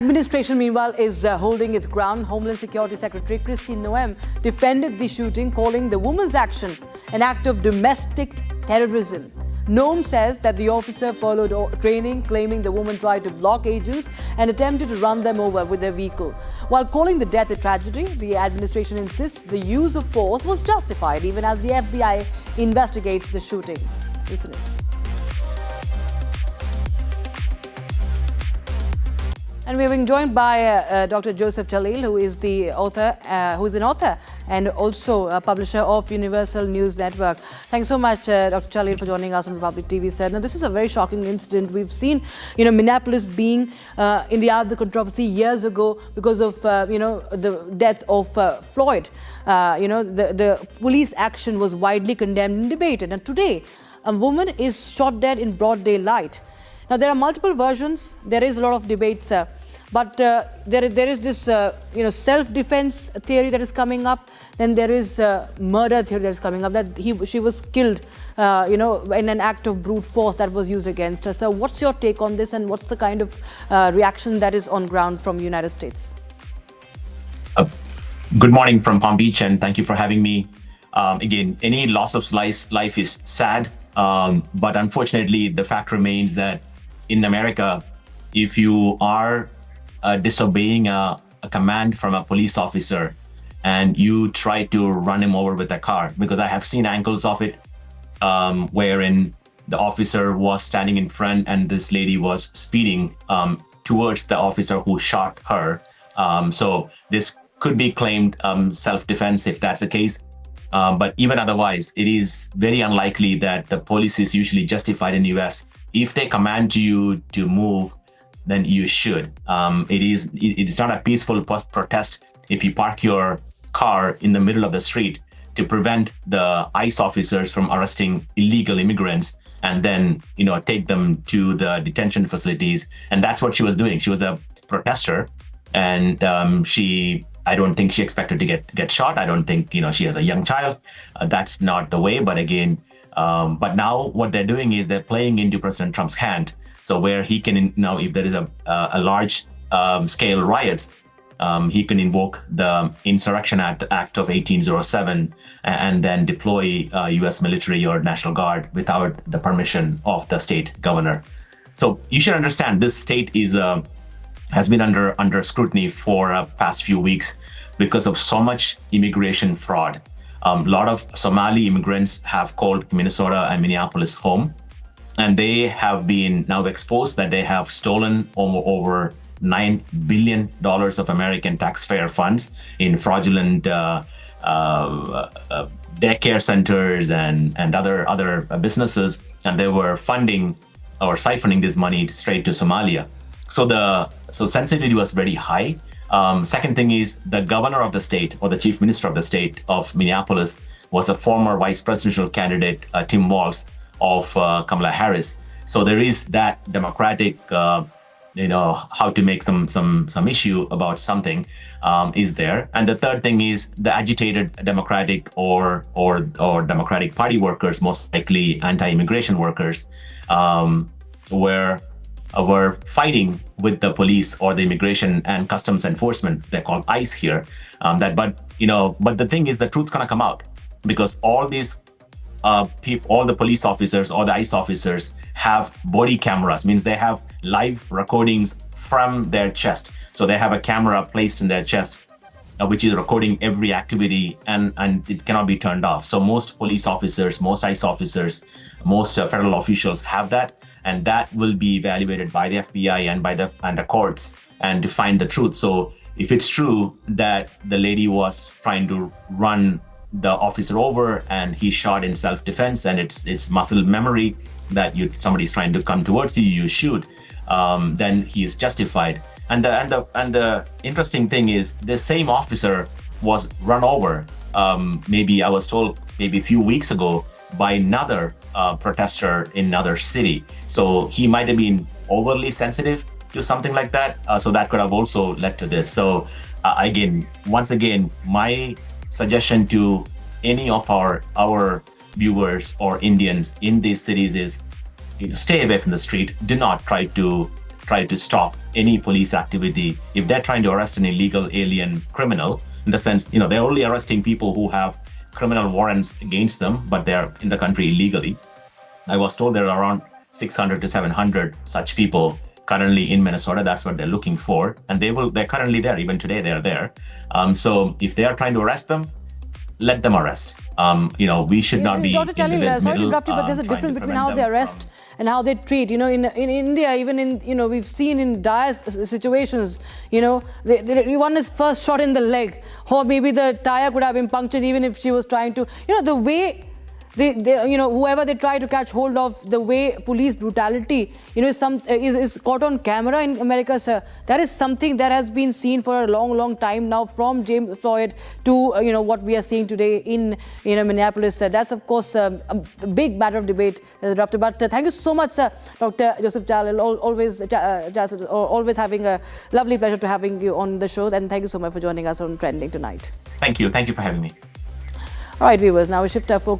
Administration, meanwhile, is holding its ground. Homeland Security Secretary Kristi Noem defended the shooting, calling the woman's action an act of domestic terrorism. Noem says that the officer followed training, claiming the woman tried to block agents and attempted to run them over with their vehicle. While calling the death a tragedy, the administration insists the use of force was justified, even as the FBI investigates the shooting. Listen in. And we're being joined by Dr. Joseph Chalil, who is an author and also a publisher of Universal News Network. Thanks so much, Dr. Chalil, for joining us on Republic TV. Now, this is a very shocking incident. We've seen, Minneapolis being in the eye of the controversy years ago because of, the death of Floyd. The police action was widely condemned and debated. And today, a woman is shot dead in broad daylight. Now, there are multiple versions. There is a lot of debates. But there is this, self-defense theory that is coming up. Then there is murder theory that is coming up, that she was killed, in an act of brute force that was used against her. So what's your take on this, and what's the kind of reaction that is on ground from the United States? Good morning from Palm Beach, and thank you for having me. Again, any loss of life is sad, but unfortunately, the fact remains that in America, if you are disobeying a command from a police officer and you try to run him over with a car, because I have seen angles of it wherein the officer was standing in front and this lady was speeding towards the officer who shot her. So this could be claimed self-defense if that's the case. But even otherwise, it is very unlikely that the police is usually justified in the US. If they command you to move, then you should. It is not a peaceful protest if you park your car in the middle of the street to prevent the ICE officers from arresting illegal immigrants and then, take them to the detention facilities. And that's what she was doing. She was a protester, and I don't think she expected to get shot. I don't think, she has a young child. That's not the way. But again, but now what they're doing is they're playing into President Trump's hand. So where he can now, if there is a large scale riots, he can invoke the Insurrection Act of 1807 and then deploy U.S. military or National Guard without the permission of the state governor. So you should understand this state has been under scrutiny for past few weeks because of so much immigration fraud. A lot of Somali immigrants have called Minnesota and Minneapolis home, and they have been now exposed that they have stolen over $9 billion of American taxpayer funds in fraudulent daycare centers and other businesses, and they were funding or siphoning this money straight to Somalia. So sensitivity was very high. Second thing is the governor of the state, or the chief minister of the state of Minneapolis, was a former vice presidential candidate, Tim Walz, of Kamala Harris. So there is that democratic, how to make some issue about something is there. And the third thing is the agitated Democratic or Democratic Party workers, most likely anti-immigration workers, were fighting with the police or the immigration and customs enforcement. They're called ICE here. But the thing is, the truth's gonna come out, because all these all the police officers or the ICE officers have body cameras, means they have live recordings from their chest. So they have a camera placed in their chest, which is recording every activity, and it cannot be turned off. So most police officers, most ICE officers, most federal officials have that, and that will be evaluated by the FBI and the courts and to find the truth. So if it's true that the lady was trying to run the officer over and he shot in self-defense, and it's muscle memory that somebody's trying to come towards you, you shoot, then he is justified. And the interesting thing is the same officer was run over. Maybe I was told maybe a few weeks ago by another protester in another city. So he might have been overly sensitive to something like that. So that could have also led to this. So once again, my suggestion to any of our viewers or Indians in these cities is, stay away from the street. Do not try to stop any police activity. If they're trying to arrest an illegal alien criminal, in the sense, they're only arresting people who have criminal warrants against them, but they're in the country illegally. I was told there are around 600 to 700 such people currently in Minnesota. That's what they're looking for. And they're currently there. Even today, they're there. So if they are trying to arrest them, let them arrest. We should not be Dr. Chalil, in the sorry to middle, interrupt you, but there's a trying difference to between prevent how they them arrest from- and how they treat. In India, even in, we've seen in dire situations, one is first shot in the leg, or maybe the tire could have been punctured even if she was trying to, the way whoever they try to catch hold of, the way police brutality, is caught on camera in America, sir. That is something that has been seen for a long, long time now, from James Floyd to, what we are seeing today in, Minneapolis. That's, of course, a big matter of debate, But thank you so much, sir, Dr. Joseph Chalil. Always having a lovely pleasure to having you on the show. And thank you so much for joining us on Trending tonight. Thank you. Thank you for having me. All right, viewers, now we shift our focus